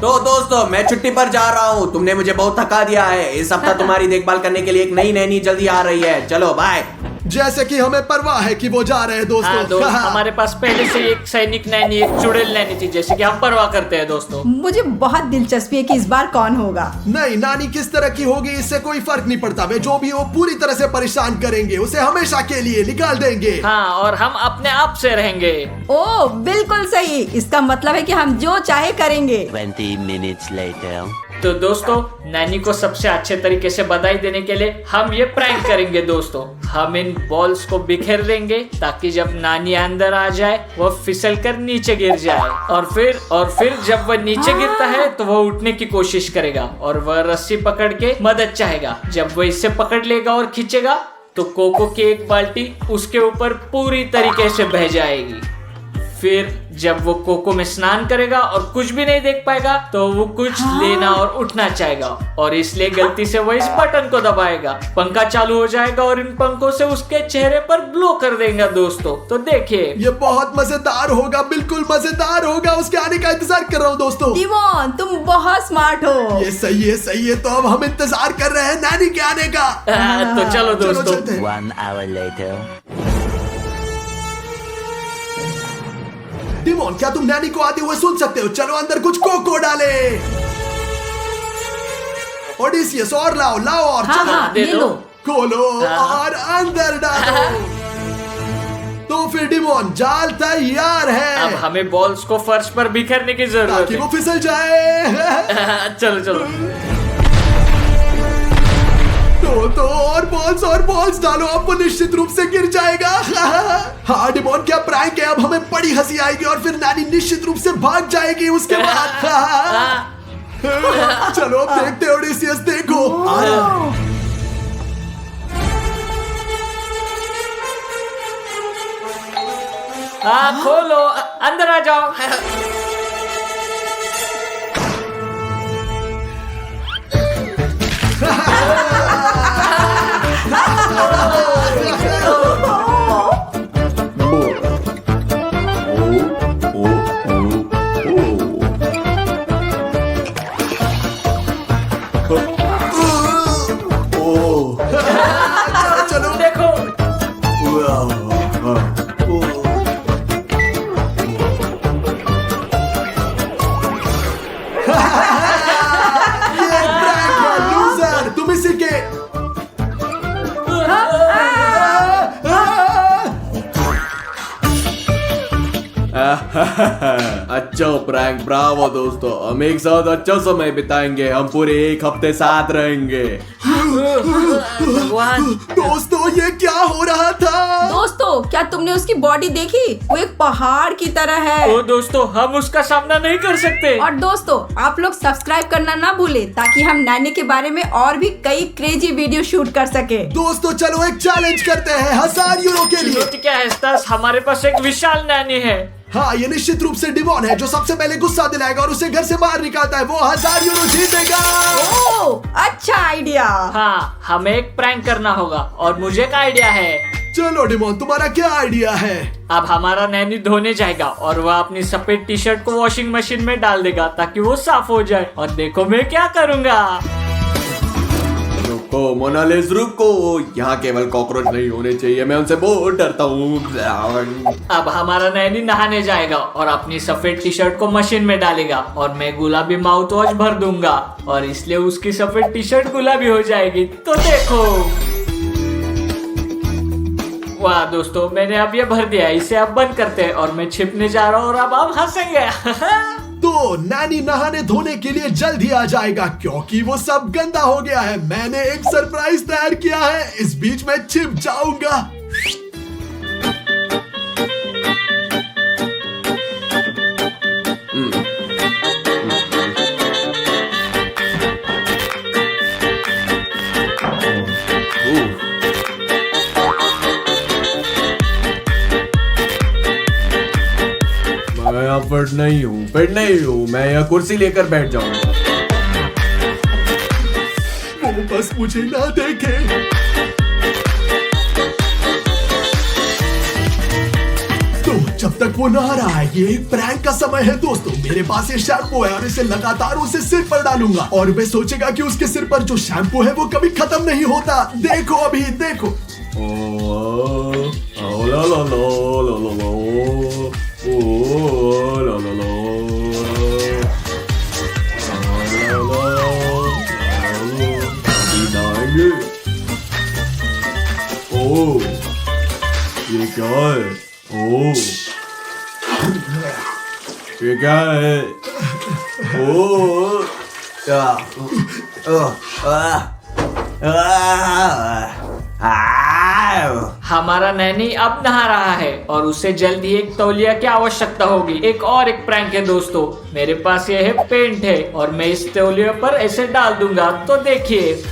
तो दोस्तों मैं छुट्टी पर जा रहा हूँ, तुमने मुझे बहुत थका दिया है। इस हफ्ता तुम्हारी देखभाल करने के लिए एक नई नैनी जल्दी आ रही है। चलो बाय। जैसे कि हमें परवाह है कि वो जा रहे हैं दोस्तों। हाँ दोस्त, हमारे पास पहले से एक सैनिक नैनी, एक चुड़ैल नैनी थी, जैसे कि हम परवाह करते हैं दोस्तों। मुझे बहुत दिलचस्पी है कि इस बार कौन होगा। नहीं, नानी किस तरह की होगी इससे कोई फर्क नहीं पड़ता। वे जो भी हो पूरी तरह से परेशान करेंगे, उसे हमेशा के लिए निकाल देंगे। हाँ, और हम अपने आप से रहेंगे। ओ बिल्कुल सही, इसका मतलब है कि हम जो चाहे करेंगे। 20 minutes later. तो दोस्तों, नैनी को सबसे अच्छे तरीके से बधाई देने के लिए हम ये प्रैंक करेंगे दोस्तों। हम इन बॉल्स को बिखेर देंगे ताकि जब नानी अंदर आ जाए वो फिसल कर नीचे गिर जाए, और फिर जब वह नीचे गिरता है तो वह उठने की कोशिश करेगा और वह रस्सी पकड़ के मदद चाहेगा। जब वह इसे पकड़ लेगा और खींचेगा तो कोको की एक बाल्टी उसके ऊपर पूरी तरीके से बह जाएगी। फिर जब वो कोको में स्नान करेगा और कुछ भी नहीं देख पाएगा तो वो कुछ लेना और उठना चाहेगा, और इसलिए गलती से वो इस बटन को दबाएगा। पंखा चालू हो जाएगा और इन पंखों से उसके चेहरे पर ब्लो कर देगा दोस्तों। तो देखिए, ये बहुत मजेदार होगा, बिल्कुल मजेदार होगा। उसके आने का इंतजार कर रहा हूँ दोस्तों। डिमोन, तुम बहुत स्मार्ट हो। ये सही है, सही है। तो अब हम इंतजार कर रहे हैं नानी के आने का। तो चलो दोस्तों। चलते हैं। 1 hour later. डिमोन, क्या तुम नैनी को आते हुए सुन सकते हो? चलो अंदर कुछ कोको डाले। ओडिसियस, और लाओ लाओ और चलो। हाँ, दे ये दो। लो। खोलो और अंदर डालो। तो फिर डिमोन, जाल तैयार है। अब हमें बॉल्स को फर्श पर बिखेरने की जरूरत ताकि है। वो फिसल जाए। चलो चलो। तो और बॉल्स डालो, अब वो निश्चित रूप से गिर जाएगा। हाँ डिमोन, क्या प्रैंक है। अब हमें बड़ी हंसी आएगी और फिर नानी निश्चित रूप से भाग जाएगी उसके बाद। चलो अब देखते हैं ओडिसियस, देखो। हाँ, खोलो, अंदर आ जाओ। चलो देखो, लूजर, तुम इसी के। अच्छा प्रैंक, ब्रावो दोस्तों। हम एक साथ अच्छा समय बिताएंगे, हम पूरे एक हफ्ते साथ रहेंगे। भगवान। दोस्तों ये क्या हो रहा था? दोस्तों, क्या तुमने उसकी बॉडी देखी? वो एक पहाड़ की तरह है। ओ दोस्तों, हम उसका सामना नहीं कर सकते। और दोस्तों, आप लोग सब्सक्राइब करना ना भूले ताकि हम नैनी के बारे में और भी कई क्रेजी वीडियो शूट कर सके। दोस्तों चलो एक चैलेंज करते हैं 1000 यूरो के लिए। चुनौती क्या है स्टास? हमारे पास एक विशाल नैनी है। हाँ, ये निश्चित रूप से डिमोन है। जो सबसे पहले गुस्सा दिलाएगा और उसे घर से बाहर निकालता है वो 1000 यूरो जीतेगा। ओह, अच्छा आइडिया। हाँ, हमें एक प्रैंक करना होगा और मुझे एक आइडिया है। चलो डिमोन, तुम्हारा क्या आइडिया है? अब हमारा नैनी धोने जाएगा और वह अपनी सफेद टी शर्ट को वॉशिंग मशीन में डाल देगा ताकि वो साफ हो जाए। और देखो मैं क्या करूँगा। रुको मोनालिस, रुको। यहाँ केवल कॉकरोच नहीं होने चाहिए, मैं उनसे बहुत डरता हूँ। अब हमारा नैनी नहाने जाएगा और अपनी सफेद टी शर्ट को मशीन में डालेगा और मैं गुलाबी माउथ वॉश भर दूंगा और इसलिए उसकी सफेद टी शर्ट गुलाबी हो जाएगी। तो देखो, वाह दोस्तों, मैंने अब ये भर दिया। इसे अब बंद करते हैं और मैं छिपने जा रहा हूँ और अब हम हंसेंगे। तो नानी नहाने धोने के लिए जल्द ही आ जाएगा क्योंकि वो सब गंदा हो गया है। मैंने एक सरप्राइज तैयार किया है, इस बीच में छिप जाऊंगा। मैं यहाँ फिट नहीं हूँ, मैं यहाँ कुर्सी लेकर बैठ जाऊंगा। वो बस मुझे ना देखे। तुम जब तक वो नहा रहा है। ये एक प्रैंक का समय है दोस्तों। मेरे पास ये शैम्पू है और इसे लगातार उसे सिर पर डालूंगा और वह सोचेगा कि उसके सिर पर जो शैम्पू है वो कभी खत्म नहीं होता। देखो अभी देखो। ये क्या है? ओ, ये क्या है? ओ, हमारा नैनी अब नहा रहा है और उसे जल्द ही एक तौलिया की आवश्यकता होगी। एक और एक प्रैंक है दोस्तों। मेरे पास ये है पेंट है और मैं इस तौलिया पर ऐसे डाल दूंगा। तो देखिए,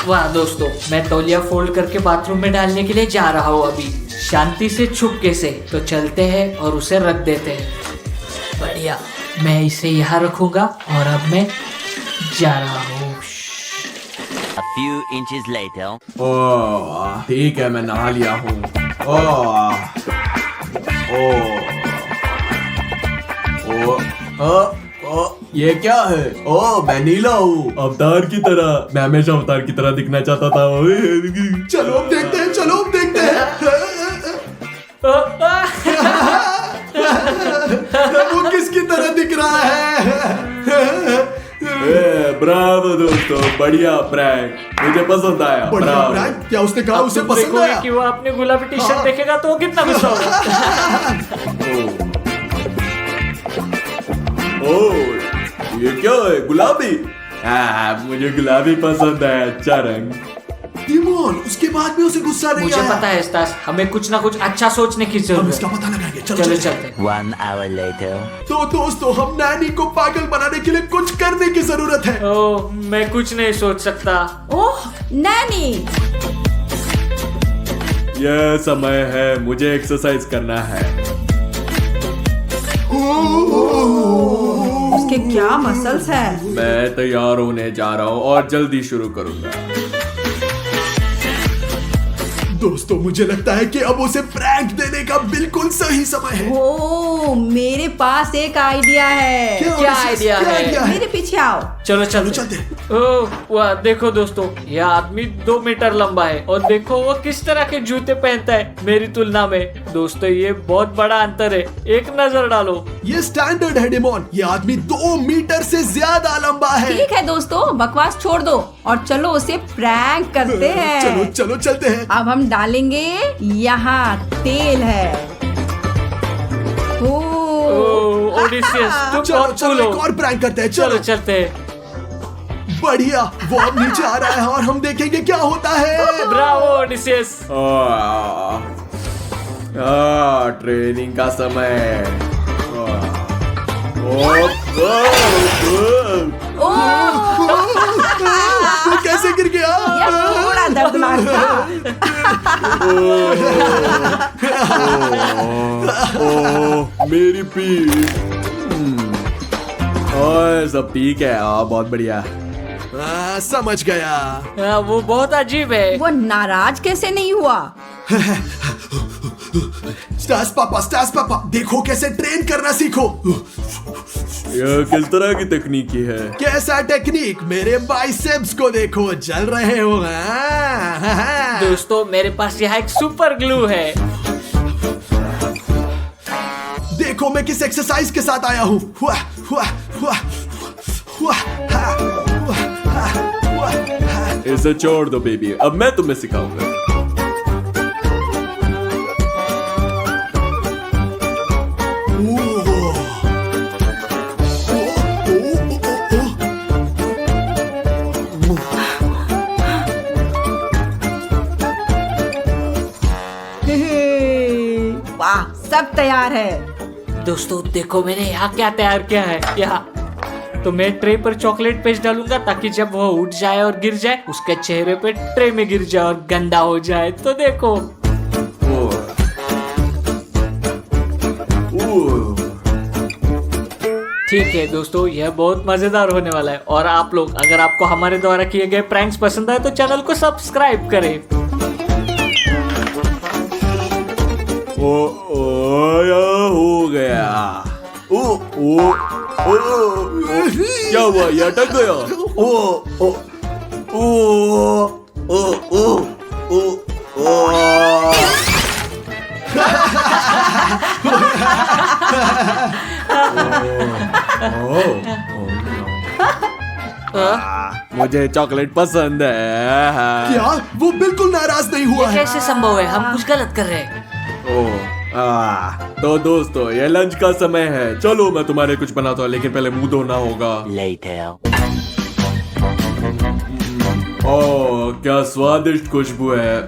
वाह दोस्तों, मैं तौलिया फोल्ड करके बाथरूम में डालने के लिए जा रहा हूँ अभी, शांति से छुपके से। तो चलते हैं और उसे रख देते हैं। बढ़िया, मैं इसे यहाँ रखूंगा और अब मैं जा रहा हूँ। A few inches later. ओह, ठीक है, मैं नहा लिया हूँ। ये क्या है? ओह, मैं नीला हूँ, अवतार की तरह। मैं हमेशा अवतार की तरह दिखना चाहता था। चलो अब देखते हैं, चलो अब देखते हैं। वो किसकी तरह दिख रहा है? ब्रावो दोस्तों, बढ़िया प्रैंक, मुझे पसंद आया। बढ़िया ब्रावो। प्रैंक। क्या उसने कहा उसे तुम पसंद देखोगे आया? कि वो अपने गुलाबी टी शर्ट देखेगा तो वो कितना गुस्सा होगा। ओह, ये क्या है? गुलाबी? मुझे गुलाबी पसंद है, अच्छा रंग। डिमोन, उसके बाद भी उसे गुस्सा नहीं मुझे आया। पता है स्टास, हमें कुछ ना कुछ अच्छा सोचने की हम जरूरत इसका है। पता लगाएंगे। चलो चलो चलो। चलते। 1 hour later. तो दोस्तों, हम नैनी को पागल बनाने के लिए कुछ करने की जरूरत है। ओह, मैं कुछ नहीं सोच सकता। ओह नैनी, यह समय है, मुझे एक्सरसाइज करना है। उसके क्या मसल्स है। मैं तैयार होने जा रहा हूँ और जल्दी शुरू करूंगा। दोस्तों, मुझे लगता है कि अब उसे प्रैंक देने का बिल्कुल सही समय है। ओ, मेरे पास एक आइडिया है। क्या आइडिया है? मेरे पीछे आओ। चलो चलो चलते। चलते। ओह वाह, देखो दोस्तों, यह आदमी 2 मीटर लंबा है और देखो वो किस तरह के जूते पहनता है मेरी तुलना में। दोस्तों, ये बहुत बड़ा अंतर है, एक नजर डालो। ये स्टैंडर्ड है डिमोन। ये आदमी 2 मीटर से ज्यादा लंबा है। ठीक है दोस्तों, बकवास छोड़ दो और चलो उसे प्रैंक करते हैं। चलो चलो चलते हैं। अब हम डालेंगे, यहाँ तेल है। ओह ओडिसियस, तुम चलो बहुत चलो, कूल एक हो। और प्रैंक करते हैं। चलो चलो चलते हैं। बढ़िया, वो अब नीचे आ रहा है और हम देखेंगे क्या होता है। Bravo Odysseus. ट्रेनिंग का समय। वो कैसे गिर गया? यह थोड़ा दर्दनाक था। मेरी पीठ। ओए, सब ठीक है। बहुत बढ़िया। समझ गया। वो बहुत अजीब है। वो नाराज कैसे नहीं हुआ? स्टास पापा, देखो कैसे ट्रेन करना सीखो। यह किस तरह की तकनीकी है? कैसा टेक्निक? मेरे बाइसेप्स को देखो, जल रहे हो। दोस्तों, मेरे पास यहाँ एक सुपर ग्लू है। देखो मैं किस एक्सरसाइज के साथ आया हूँ। इसे छोड़ दो बेबी, अब मैं तुम्हें सिखाऊंगा। वाह, सब तैयार है। दोस्तों देखो, मैंने यहाँ क्या तैयार किया है। यहाँ तो मैं ट्रे पर चॉकलेट पेस्ट डालूंगा ताकि जब वो उठ जाए और गिर जाए, उसके चेहरे पे ट्रे में गिर जाए और गंदा हो जाए। तो देखो। ठीक है दोस्तों, यह बहुत मजेदार होने वाला है। और आप लोग, अगर आपको हमारे द्वारा किए गए प्रैंक्स पसंद आए तो चैनल को सब्सक्राइब करें। या हो गया। ओ ओ ओ क्या हुआ? ये अटक गया। ओ ओ ओ ओ ओ ओ मुझे चॉकलेट पसंद है। क्या वो बिल्कुल नाराज नहीं हुआ ये है? कैसे संभव है? हम कुछ गलत कर रहे हैं। तो दोस्तों ये लंच का समय है, चलो मैं तुम्हारे कुछ बनाता हूँ, लेकिन पहले मुंह धोना होगा। Later. ओह क्या स्वादिष्ट खुशबू है।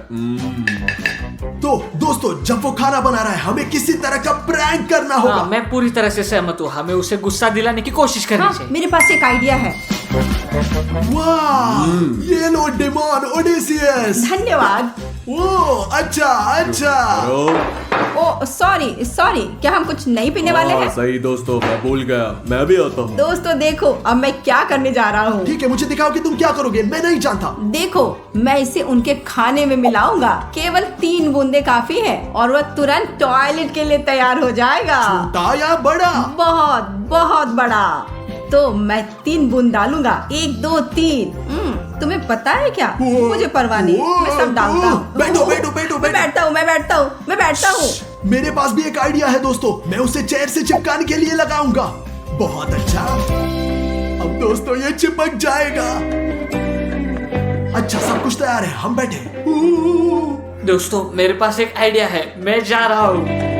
तो दोस्तों जब वो खाना बना रहा है हमें किसी तरह का प्रैंक करना होगा। हाँ, मैं पूरी तरह से सहमत हूँ। हमें उसे गुस्सा दिलाने की कोशिश करनी हाँ, चाहिए। मेरे पास एक आइडिया है। वाह ये लो डेमोन ओडेसियस। धन्यवाद। ओ अच्छा अच्छा। ओ सॉरी सॉरी, क्या हम कुछ नहीं पीने वाले हैं? सही दोस्तों, मैं भूल गया, मैं भी आता हूँ। दोस्तों देखो अब मैं क्या करने जा रहा हूँ। ठीक है मुझे दिखाओ कि तुम क्या करोगे, मैं नहीं जानता। देखो मैं इसे उनके खाने में मिलाऊंगा। केवल 3 बूंदे काफी है और वह तुरंत टॉयलेट के लिए तैयार हो जाएगा। छोटा या बड़ा? बहुत बहुत बड़ा। तो मैं 3 बूंद डालूंगा, 1 2 3। तुम्हें पता है क्या? मुझे परवाह नहीं, मैं सब डालता हूँ। बैठो बैठो बैठो मैं बैठता हूँ, मैं बैठता हूँ, मैं बैठता हूँ। मेरे पास भी एक आइडिया है दोस्तों, मैं उसे चेयर से चिपकाने के लिए लगाऊंगा। बहुत अच्छा, अब दोस्तों ये चिपक जाएगा। अच्छा सब कुछ तैयार है, हम बैठे। दोस्तों मेरे पास एक आइडिया है, मैं जा रहा हूँ।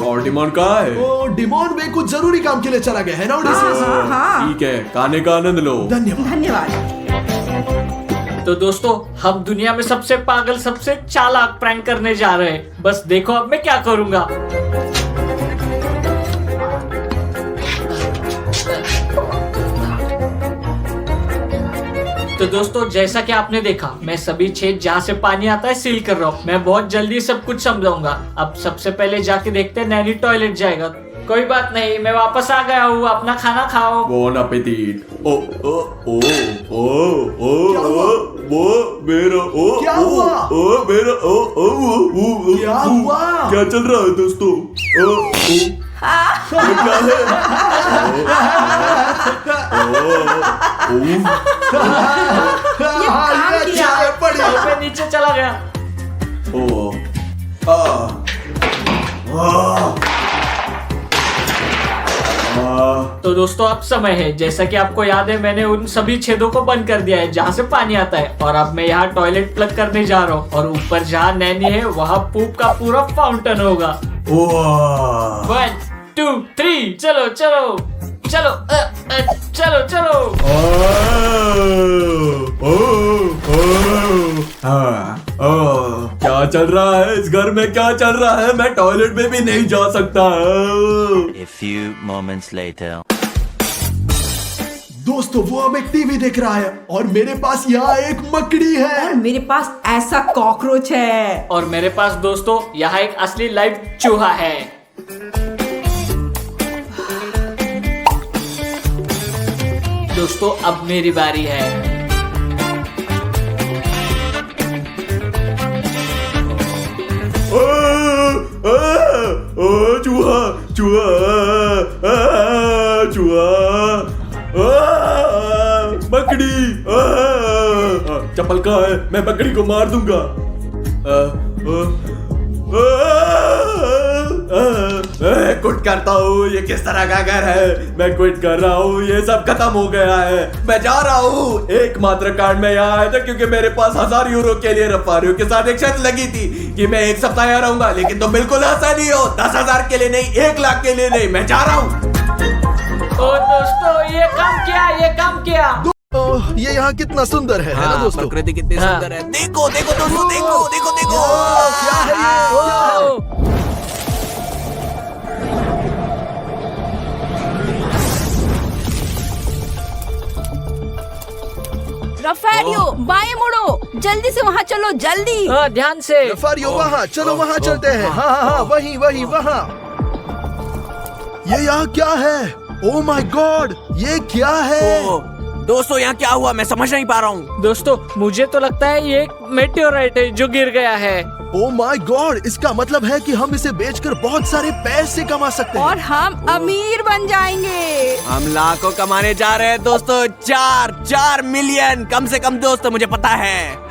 और डिमोन कहाँ है? ओ डिमोन में कुछ जरूरी काम के लिए चला गया है ना ओडेसियस? हाँ ठीक है, खाने का आनंद लो। धन्यवाद। धन्यवाद। तो दोस्तों हम दुनिया में सबसे पागल, सबसे चालाक प्रैंक करने जा रहे हैं। बस देखो अब मैं क्या करूंगा। तो दोस्तों जैसा कि आपने देखा, मैं सभी छेद जहाँ से पानी आता है सील कर रहा हूँ। मैं बहुत जल्दी सब कुछ समझाऊंगा। अब सबसे पहले जाके देखते हैं नैनी टॉयलेट जाएगा। कोई बात नहीं, मैं वापस आ गया हूँ, अपना खाना खाओ। Bone appétit. ओ ओ ओ ओ ओ वो मेरा ओ क्या हुआ? ओ मेरा ओ ओ ओ क्या हुआ? क्या चल रहा है दोस्तों? ओ ओ ये क्या है? हाँ, ये अच्छा है, बढ़िया। मैं नीचे चला गया। ओ आ तो दोस्तों अब समय है, जैसा कि आपको याद है मैंने उन सभी छेदों को बंद कर दिया है जहाँ से पानी आता है। और अब मैं यहाँ टॉयलेट प्लग करने जा रहा हूँ और ऊपर जहाँ नैनी है वहाँ पूप का पूरा फाउंटेन होगा। 1 2 3 चलो चलो चलो चलो चलो। क्या चल रहा है इस घर में? क्या चल रहा है? मैं टॉयलेट में भी नहीं जा सकता। A few moments later. दोस्तों वो अब एक टीवी देख रहा है और मेरे पास यहाँ एक मकड़ी और है। मेरे पास ऐसा कॉकरोच है। और मेरे पास दोस्तों यहाँ एक असली लाइव चूहा है। दोस्तों अब मेरी बारी है। चूहा चूहा चूहा बकरी। चप्पल कहाँ है? मैं बकरी को मार दूंगा। क्विट करता हूँ। ये किस तरह का घर है? मैं क्विट कर रहा हूँ, ये सब खत्म हो गया है। मैं जा रहा हूँ। एकमात्र कारण मैं यहाँ आया था क्योंकि मेरे पास 1000 यूरो के लिए रफारियों के साथ एक शर्त लगी थी कि मैं 1 सप्ताह यहाँ रहूंगा, लेकिन तुम बिल्कुल ऐसा नहीं हो। 10,000 के लिए नहीं, 1 लाख के लिए नहीं। मैं जा रहा हूँ। ओ दोस्तों ये काम किया, ये काम किया। ये यहाँ कितना सुंदर है ना दोस्तों? प्रकृति कितनी हाँ। सुंदर है। देखो देखो दोस्तों, देखो देखो देखो। क्या है ये? रफारियो बाएं मुड़ो, जल्दी से वहाँ चलो, जल्दी। ध्यान से। रफारियो वहाँ चलो, वहाँ चलते हैं। हाँ हाँ हाँ वही वही वहाँ। ये यहाँ क्या है? ओ माय गॉड, ये क्या है? दोस्तों यहाँ क्या हुआ, मैं समझ नहीं पा रहा हूँ। दोस्तों मुझे तो लगता है ये एक मेटेओराइट है जो गिर गया है। ओ माय गॉड, इसका मतलब है कि हम इसे बेचकर बहुत सारे पैसे कमा सकते हैं। और हम अमीर बन जाएंगे। हम लाखों कमाने जा रहे हैं दोस्तों, 4 मिलियन कम से कम दोस्तों, मुझे पता है।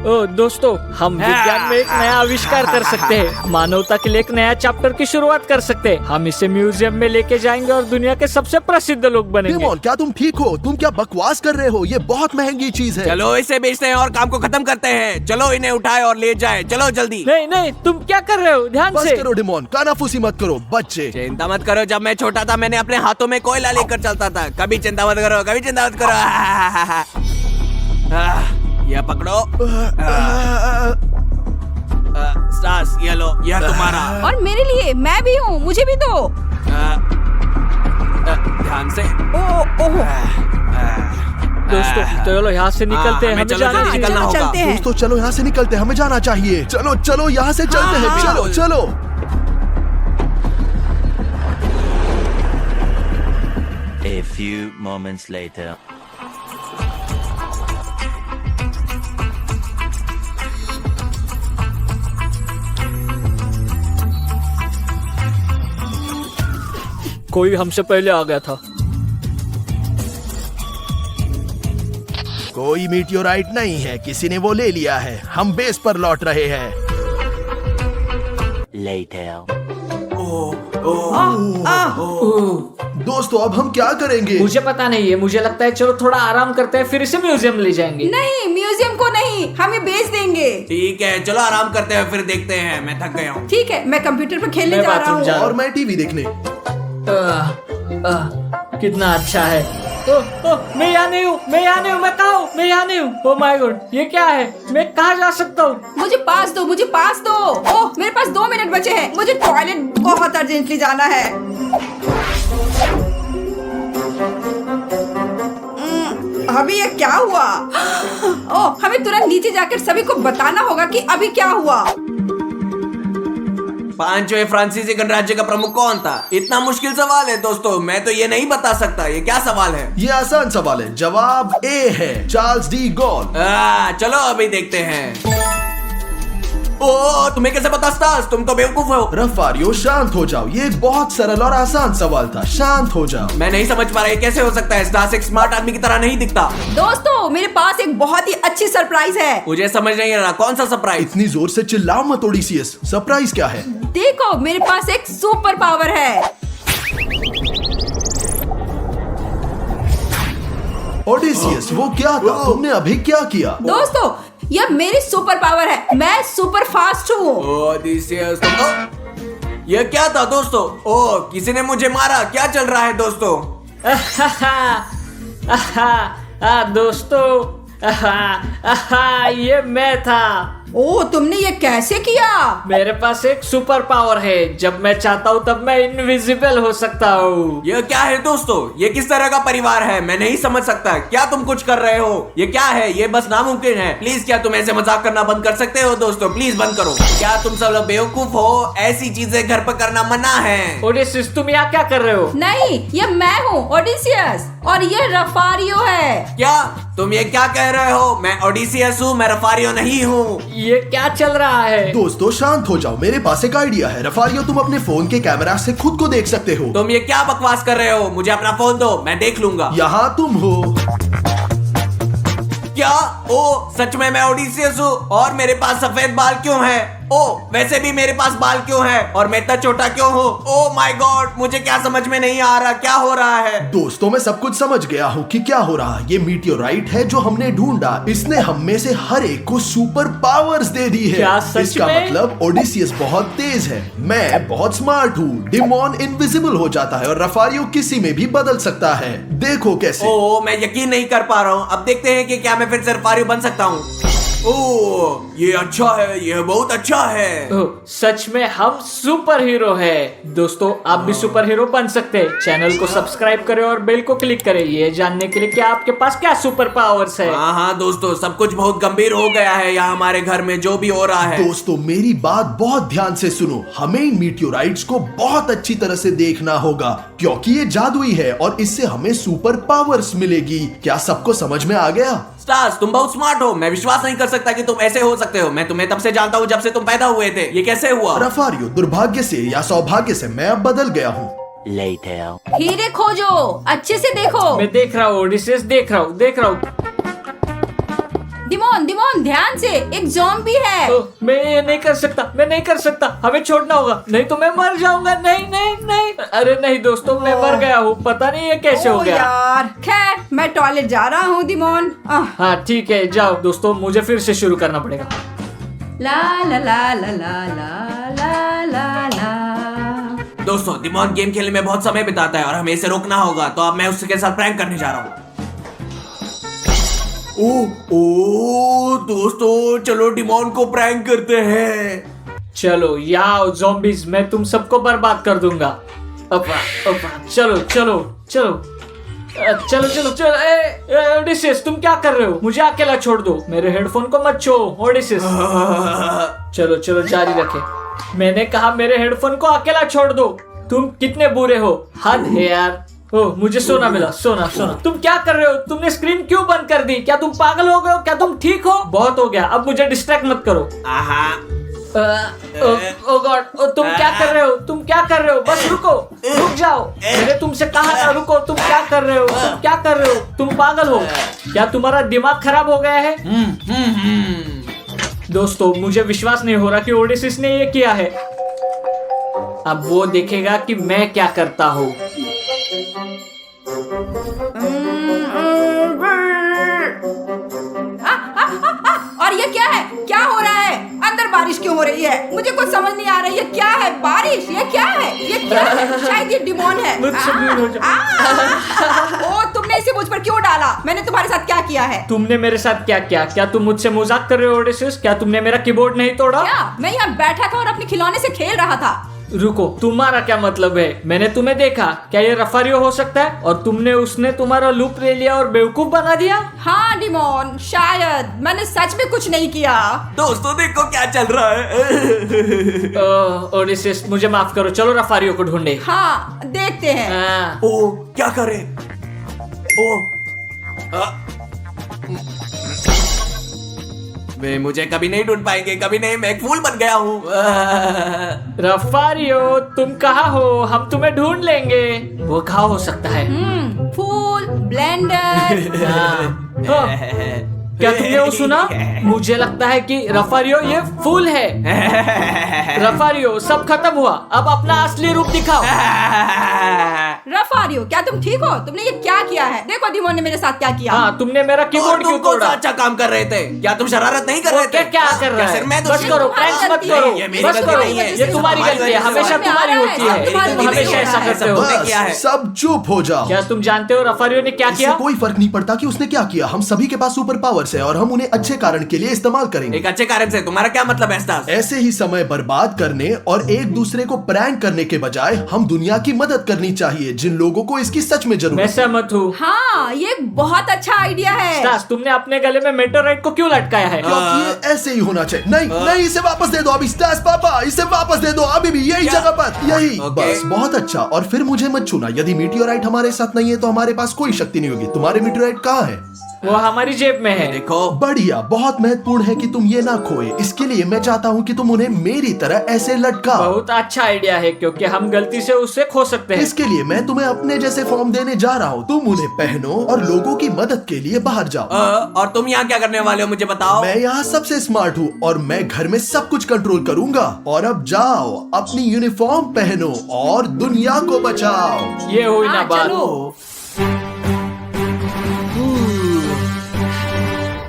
ओ दोस्तों, हम विज्ञान में एक नया आविष्कार कर सकते हैं, मानवता के लिए एक नया चैप्टर की शुरुआत कर सकते हैं। हम इसे म्यूजियम में लेके जाएंगे और दुनिया के सबसे प्रसिद्ध लोग बनेंगे। डेमोन, क्या तुम ठीक हो? तुम क्या बकवास कर रहे हो? ये बहुत महंगी चीज है। चलो इसे बेचते हैं और काम को खत्म करते हैं। चलो इन्हें उठाए और ले जाए, चलो जल्दी। नहीं नहीं, तुम क्या कर रहे हो? ध्यान बस से। करो डेमोन, कानाफूसी मत करो बच्चे। चिंता मत करो, जब मैं छोटा था मैंने अपने हाथों में कोयला लेकर चलता था। कभी चिंता मत करो, कभी चिंता मत करो। यह पकड़ो। स्टार्स, ये लो, यह तुम्हारा। और मेरे लिए, मैं भी हूँ, मुझे भी दो। ध्यान से। ओह दोस्तों चलो यहाँ से निकलते हैं, हमें हमें चलो, जाना चलो, चाहिए। निकलना होगा। चलते हैं। दोस्तों चलो यहाँ से निकलते हैं, हमें जाना चाहिए। चलो चलो यहाँ से चलते हैं। हाँ। चलो चलो। A few moments later. कोई हमसे पहले आ गया था। कोई मीटियोराइट नहीं है, किसी ने वो ले लिया है। हम बेस पर लौट रहे हैं। Later. दोस्तों अब हम क्या करेंगे? मुझे पता नहीं है, मुझे लगता है चलो थोड़ा आराम करते हैं, फिर इसे म्यूजियम ले जाएंगे। नहीं, म्यूजियम को नहीं, हम ये बेच देंगे। ठीक है, चलो आराम करते हैं, फिर देखते हैं। मैं थक गया हूँ। ठीक है, मैं कंप्यूटर पे खेलने मैं जा रहा बाथरूम हूँ। जा रहा और मैं टीवी देखने। कितना अच्छा है। मैं यहाँ नहीं हूँ, मैं यहाँ नहीं हूँ, मैं कहाँ हूँ? मैं यहाँ नहीं हूँ। ओह माय गॉड, ये क्या है? मैं कहाँ जा सकता हूँ? मुझे पास दो, मुझे पास दो। ओह, मेरे पास 2 मिनट बचे हैं, मुझे टॉयलेट बहुत अर्जेंटली जाना है। अभी ये क्या हुआ? ओह, हमें तुरंत नीचे जाकर सभी को बताना होगा कि अभी क्या हुआ। 5वें फ्रांसीसी गणराज्य का प्रमुख कौन था? इतना मुश्किल सवाल है दोस्तों, मैं तो ये नहीं बता सकता। ये क्या सवाल है? ये आसान सवाल है, जवाब ए है, चार्ल्स डी गॉल। चलो अभी देखते हैं। ओ, तुम्हें कैसे पता स्टार्स? तुम तो बेवकूफ हो। रफारियो शांत हो जाओ, ये एक बहुत सरल और आसान सवाल था। शांत हो जाओ। मैं नहीं समझ पा रहा, ये कैसे हो सकता है? स्टार्स एक स्मार्ट आदमी की तरह नहीं दिखता। दोस्तों, मेरे पास एक बहुत ही अच्छी सरप्राइज है। मुझे समझ नहीं आ रहा, कौन सा सरप्राइज? इतनी जोर से चिल्लाओ मत ओडिसियस, सरप्राइज क्या है? देखो, मेरे पास एक सुपर पावर है। ओडिसियस, वो क्या था? तुमने अभी क्या किया? दोस्तों, यह मेरी सुपर पावर है। मैं सुपर फास्ट हूँ। ओडिसियस, ये क्या था दोस्तों? ओ, किसी ने मुझे मारा। क्या चल रहा है दोस्तों? दोस्तों, ये मैं था। ओह, तुमने ये कैसे किया? मेरे पास एक सुपर पावर है, जब मैं चाहता हूँ तब मैं इनविजिबल हो सकता हूँ। ये क्या है दोस्तों? ये किस तरह का परिवार है? मैं नहीं समझ सकता। क्या तुम कुछ कर रहे हो? ये क्या है? ये बस नामुमकिन है। प्लीज क्या तुम ऐसे मजाक करना बंद कर सकते हो दोस्तों? प्लीज बंद करो। क्या तुम सब लोग बेवकूफ हो? ऐसी चीजें घर पर करना मना है। ओडिसियस, तुम यहाँ क्या कर रहे हो? नहीं, ये मैं हूँ, ओडिसियस, और ये रफारियो है। क्या तुम ये क्या कह रहे हो? मैं ओडिसियस हूँ, मैं रफारियो नहीं हूँ। ये क्या चल रहा है? दोस्तों शांत हो जाओ, मेरे पास एक आइडिया है। रफारियो, तुम अपने फोन के कैमरा से खुद को देख सकते हो। तुम ये क्या बकवास कर रहे हो? मुझे अपना फोन दो, मैं देख लूंगा। यहाँ तुम हो। क्या? ओ, सच में मैं ओडिसियस हूँ और मेरे पास सफेद बाल क्यों हैं? ओ, वैसे भी मेरे पास बाल क्यों है? और मैं इतना छोटा क्यों हूँ? ओ माय गॉड, मुझे क्या समझ में नहीं आ रहा, क्या हो रहा है? दोस्तों मैं सब कुछ समझ गया हूँ कि क्या हो रहा है। ये मीटियोराइट है जो हमने ढूंढा। इसने हम में से हर एक को सुपर पावर्स दे दी है। क्या सच इसका में? मतलब ओडिसियस बहुत तेज है, मैं बहुत स्मार्ट हूँ, डिमोन इनविजिबल हो जाता है और रफारियो किसी में भी बदल सकता है। देखो कैसे। ओ, मैं यकीन नहीं कर पा रहा हूँ। अब देखते हैं कि क्या मैं फिर से रफारियो बन सकता हूँ। ओह ये अच्छा है, ये बहुत अच्छा है। ओह, सच में हम सुपर हीरो है। दोस्तों आप भी सुपर हीरो बन सकते हैं। चैनल को सब्सक्राइब करें और बेल को क्लिक करें ये जानने के लिए कि आपके पास क्या सुपर पावर्स है। हाँ दोस्तों, सब कुछ बहुत गंभीर हो गया है यहाँ हमारे घर में जो भी हो रहा है। दोस्तों मेरी बात बहुत ध्यान से सुनो, हमें इन मीटियोराइट्स को बहुत अच्छी तरह से देखना होगा क्योंकि ये जादुई है और इससे हमें सुपर पावर्स मिलेगी। क्या सबको समझ में आ गया? स्टार्स तुम बहुत स्मार्ट हो, मैं विश्वास नहीं कर सकता कि तुम ऐसे हो सकते हो। मैं तुम्हें तब से जानता हूँ जब से तुम पैदा हुए थे। ये कैसे हुआ? रफारियो, दुर्भाग्य से या सौभाग्य से मैं अब बदल गया हूँ। Later. हीरे खोजो, अच्छे से देखो। मैं देख रहा हूँ ओडिसियस, देख रहा हूँ। दिमोन दिमोन ध्यान से, एक ज़ॉम्बी है। मैं ये नहीं कर सकता, हमें छोड़ना होगा, नहीं तो मैं मर जाऊंगा। नहीं। अरे नहीं दोस्तों, मैं मर गया हूँ, पता नहीं ये कैसे हो गया। यार खैर, मैं टॉयलेट जा रहा हूँ दिमोन। हाँ ठीक है, जाओ दोस्तों, मुझे फिर से शुरू करना पड़ेगा। ला ला ला ला ला ला ला ला ला। दोस्तों दिमोन गेम खेलने में बहुत समय बिताता है और हमें इसे रोकना होगा, तो अब मैं उसके साथ प्रैंक करने जा रहा हूँ। ओ दोस्तों चलो डिमोन को प्रैंक करते हैं। चलो याओ ज़ॉम्बीज, मैं तुम सबको बर्बाद कर दूंगा। अपा चलो। ओडिसियस तुम क्या कर रहे हो? मुझे अकेला छोड़ दो, मेरे हेडफोन को मत छो। ओडिसियस चलो जारी रखे। मैंने कहा मेरे हेडफोन को अकेला छोड़ दो। तुम कितने बुरे हो, हद है यार। ओह मुझे सोना मिला, सोना। तुम क्या कर रहे हो? तुमने स्क्रीन क्यों बंद कर दी? क्या तुम पागल हो गए हो? क्या तुम ठीक हो? बहुत हो गया, अब मुझे डिस्ट्रैक्ट मत करो। ओ गॉड, तुम क्या कर रहे हो? बस रुक जाओ। मैंने तुमसे कहा था रुको। तुम क्या कर रहे हो? तुम पागल हो क्या? तुम्हारा दिमाग खराब हो गया है? दोस्तों मुझे विश्वास नहीं हो रहा कि ओडिसिस ने ये किया है। अब वो देखेगा कि मैं क्या करता हूँ। और ये क्या है? क्या हो रहा है? अंदर बारिश क्यों हो रही है? मुझे कुछ समझ नहीं आ रही है। क्या है बारिश? ये क्या है? शायद ये डिमोन है। मुझसे दूर हो जाओ। ओ तुमने इसे मुझ पर क्यों डाला? मैंने तुम्हारे साथ क्या किया है? तुमने मेरे साथ क्या किया? क्या तुम मुझसे मजाक कर रहे हो ओडिसिस? क्या तुमने मेरा कीबोर्ड नहीं तोड़ा? क्या? मैं यहाँ बैठा था और अपने खिलौने से खेल रहा था। रुको, तुम्हारा क्या मतलब है? मैंने तुम्हें देखा। क्या ये रफारियो हो सकता है? और उसने तुम्हारा लूप ले लिया और बेवकूफ बना दिया? हाँ डिमोन, शायद मैंने सच में कुछ नहीं किया। दोस्तों देखो क्या चल रहा है। ओडिसिस मुझे माफ करो, चलो रफारियो को ढूंढे। हाँ देखते हैं। ओ क्या करे? वे मुझे कभी नहीं ढूंढ पाएंगे, कभी नहीं। मैं एक फूल बन गया हूँ। रफारियो तुम कहाँ हो? हम तुम्हें ढूंढ लेंगे। वो कहाँ हो सकता है? फूल, ब्लेंडर। क्या तुमने वो सुना? मुझे लगता है कि रफारियो ये फूल है। रफारियो सब खत्म हुआ, अब अपना असली रूप दिखाओ। रफारियो क्या तुम ठीक हो? तुमने ये क्या किया है? देखो दिमोन ने मेरे साथ क्या किया। हाँ तुमने मेरा कीबोर्ड क्यों तुम तोड़ा? अच्छा काम कर रहे थे। क्या तुम शरारत नहीं कर रहे थे? क्या कर रहा है? बस करो, प्रैंक्स मत करो। ये मेरी बस गलती करो, नहीं है। ये तुम्हारी गलती है, हमेशा तुम्हारी होती है। तुम हमेशा ऐसा करते हो। क्या है? बस सब चुप हो जाओ। क्या तुम जानते हो रफारियो ने क्या इससे किया? कोई फर्क नहीं पड़ता कि उसने क्या किया। हम सभी के पास सुपर पावर्स है और हम उन्हें अच्छे कारण के लिए इस्तेमाल करेंगे। एक अच्छे कारण से तुम्हारा क्या मतलब है स्टार्स? ऐसे ही समय बर्बाद करने और एक दूसरे को प्रैंक करने के बजाय हम दुनिया की मदद करनी चाहिए जिन लोगों को इसकी सच में मैं जरूरत है। सहमत हूँ। हाँ ये एक बहुत अच्छा आइडिया है। स्टार्स तुमने अपने गले में मेटोराइट को क्यों लटकाया है? क्योंकि ये ऐसे ही होना चाहिए। नहीं इसे वापस दे दो अभी। स्टार्स पापा इसे वापस दे दो अभी भी, यही जगह पर, यही बस। बहुत अच्छा। और फिर मुझे मत छूना। यदि मीटियोराइट हमारे साथ नहीं है तो हमारे पास कोई शक्ति नहीं होगी। तुम्हारे मीटियोराइट कहाँ है? वो हमारी जेब में है। देखो बढ़िया, बहुत महत्वपूर्ण है कि तुम ये ना खोए। इसके लिए मैं चाहता हूँ कि तुम उन्हें मेरी तरह ऐसे लटकाओ। बहुत अच्छा आइडिया है क्योंकि हम गलती से उससे खो सकते हैं। इसके लिए मैं तुम्हें अपने जैसे फॉर्म देने जा रहा हूँ। तुम उन्हें पहनो और लोगों की मदद के लिए बाहर जाओ। और तुम यहाँ क्या करने वाले हो मुझे बताओ? मैं यहाँ सबसे स्मार्ट हूँ और मैं घर में सब कुछ कंट्रोल करूंगा। और अब जाओ अपनी यूनिफॉर्म पहनो और दुनिया को बचाओ। ये हुई ना हाँ, बात। चलो।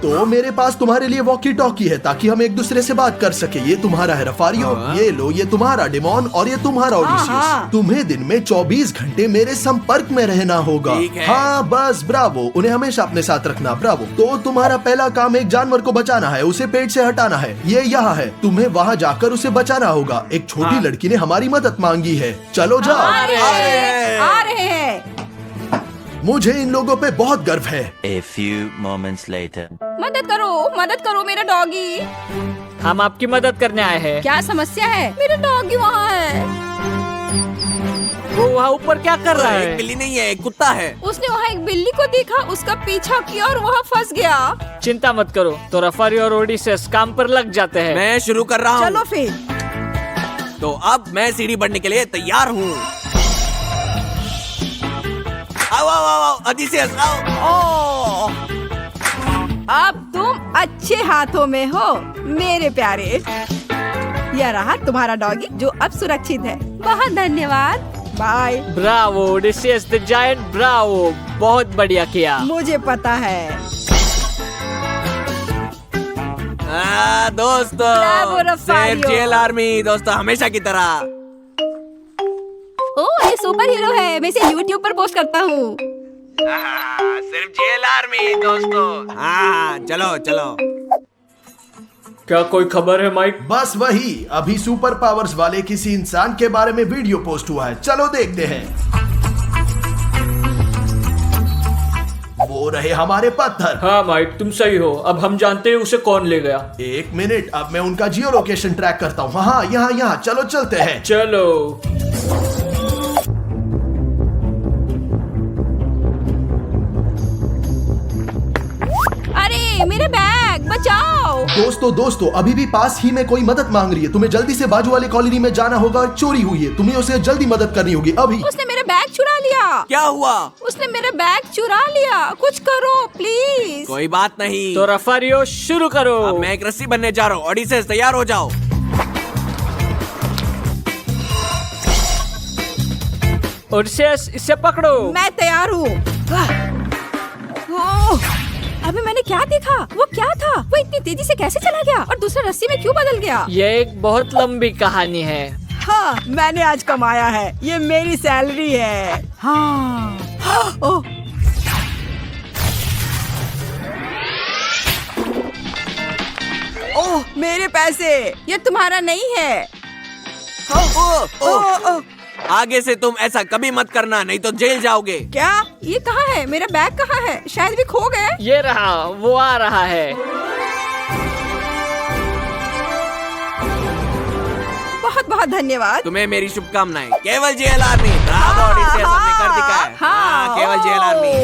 तो तो मेरे पास तुम्हारे लिए वॉकी टॉकी है ताकि हम एक दूसरे से बात कर सके। ये तुम्हारा है रफारियो, ये लो, ये तुम्हारा डिमोन और ये तुम्हारा ओडिसियस। तुम्हें दिन में 24 घंटे मेरे संपर्क में रहना होगा। हाँ बस, ब्रावो, उन्हें हमेशा अपने साथ रखना। ब्रावो। तो तुम्हारा पहला काम एक जानवर को बचाना है, उसे पेट से हटाना है। ये यहाँ है, तुम्हें वहाँ जाकर उसे बचाना होगा। एक छोटी लड़की ने हमारी मदद मांगी है। चलो जाओ। आ रहे हैं। मुझे इन लोगों पे बहुत गर्व है। A few moments later. मदद करो मेरा डॉगी। हम आपकी मदद करने आए हैं। क्या समस्या है? मेरा डॉगी वहाँ है। वो वहाँ ऊपर क्या कर रहा है? बिल्ली नहीं है, एक कुत्ता है। उसने वहाँ एक बिल्ली को देखा, उसका पीछा किया और वहाँ फंस गया। चिंता मत करो, तो रफारी और ओडिसेस काम पर लग जाते हैं। मैं शुरू कर रहा हूँ। चलो फिर। तो अब मैं सीढ़ी बढ़ने के लिए तैयार हूँ। आओ आओ आओ, ओडिसियस आओ। अब तुम अच्छे हाथों में हो मेरे प्यारे। यह रहा तुम्हारा डॉगी जो अब सुरक्षित है। बहुत धन्यवाद। Bye. Bravo Odysseus the giant, bravo, बहुत बढ़िया किया। मुझे पता है। दोस्तों, ब्रावो रफारियो। जेल आर्मी दोस्तों, हमेशा की तरह। ओह, ये सुपर हीरो है। मैं इसे YouTube पर पोस्ट करता हूँ। सिर्फ जेल आर्मी दोस्तों। हाँ, चलो चलो। क्या कोई खबर है माइक? बस वही, अभी सुपर पावर्स वाले किसी इंसान के बारे में वीडियो पोस्ट हुआ है। चलो देखते हैं। वो रहे हमारे पत्थर। हाँ माइक, तुम सही हो। अब हम जानते हैं उसे कौन ले गया। एक मिनट, अब मैं उनका जियो लोकेशन ट्रैक करता हूँ। हाँ, यहाँ चलो चलते हैं। चलो। अरे मेरे बैग बचाओ। दोस्तों, अभी भी पास ही में कोई मदद मांग रही है। तुम्हें जल्दी से बाजू वाले कॉलोनी में जाना होगा। चोरी हुई है, तुम्हें उसे जल्दी मदद करनी होगी अभी। उसने मेरा बैग चुरा लिया। क्या हुआ? उसने मेरा बैग चुरा लिया। कुछ करो प्लीज। कोई बात नहीं। तो रफारियो शुरू करो। अब मैं एक रस्सी बनने जा रहा हूँ। ओडिसेस तैयार हो जाओ। ओडिसेस, इसे पकड़ो। मैं तैयार हूँ। अभी मैंने क्या देखा? वो क्या था? वो इतनी तेजी से कैसे चला गया और दूसरा रस्सी में क्यों बदल गया? ये एक बहुत लंबी कहानी है। हाँ, मैंने आज कमाया है। ये मेरी सैलरी है। हाँ। ओह, ओह, मेरे पैसे। ये तुम्हारा नहीं है। ओह, आगे से तुम ऐसा कभी मत करना, नहीं तो जेल जाओगे। क्या? ये कहाँ है? मेरा बैग कहाँ है? शायद भी खो गया। ये रहा, वो आ रहा है। बहुत बहुत धन्यवाद। तुम्हें मेरी शुभकामनाएं। केवल जेल आर्मी। ब्रावो ओडिसियस, हमने कर दिखाया। हाँ, केवल जेल आर्मी।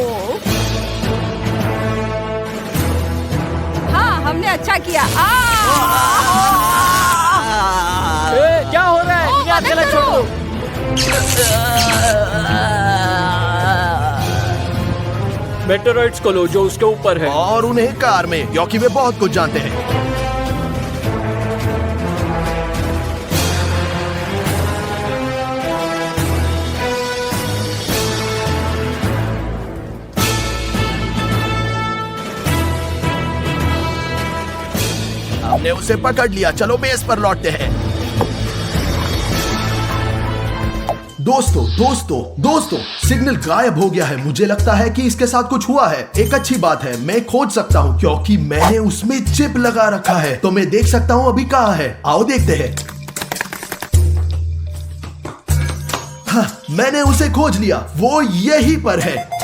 हाँ, हमने अच्छा किया। क्या हो रहा है? इन्हें अकेला छोड़ दो। मेटेरॉइड्स को लो जो उसके ऊपर है, और उन्हें कार में, क्योंकि वे बहुत कुछ जानते हैं। हमने उसे पकड़ लिया। चलो बेस पर लौटते हैं। दोस्तों, सिग्नल गायब हो गया है। मुझे लगता है कि इसके साथ कुछ हुआ है। एक अच्छी बात है, मैं खोज सकता हूँ क्योंकि मैंने उसमें चिप लगा रखा है, तो मैं देख सकता हूँ अभी कहाँ है। आओ देखते हैं। हाँ, मैंने उसे खोज लिया। वो यहीं पर है।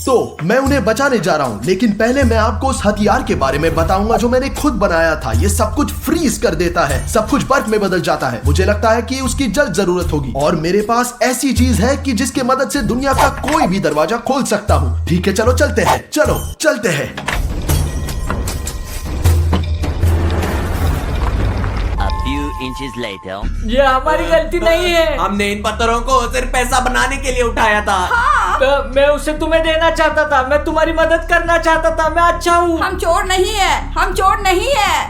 तो मैं उन्हें बचाने जा रहा हूं, लेकिन पहले मैं आपको उस हथियार के बारे में बताऊंगा जो मैंने खुद बनाया था। ये सब कुछ फ्रीज कर देता है, सब कुछ बर्फ में बदल जाता है। मुझे लगता है कि उसकी जल्द जरूरत होगी और मेरे पास ऐसी चीज है कि जिसके मदद से दुनिया का कोई भी दरवाजा खोल सकता हूं। ठीक है, चलो चलते हैं। चलते हैं। A few inches later. ये हमारी गलती नहीं है। हमने इन पत्थरों को सिर्फ पैसा बनाने के लिए उठाया था। मैं उसे तुम्हें देना चाहता था। मैं तुम्हारी मदद करना चाहता था। मैं अच्छा हूँ। हम चोर नहीं है।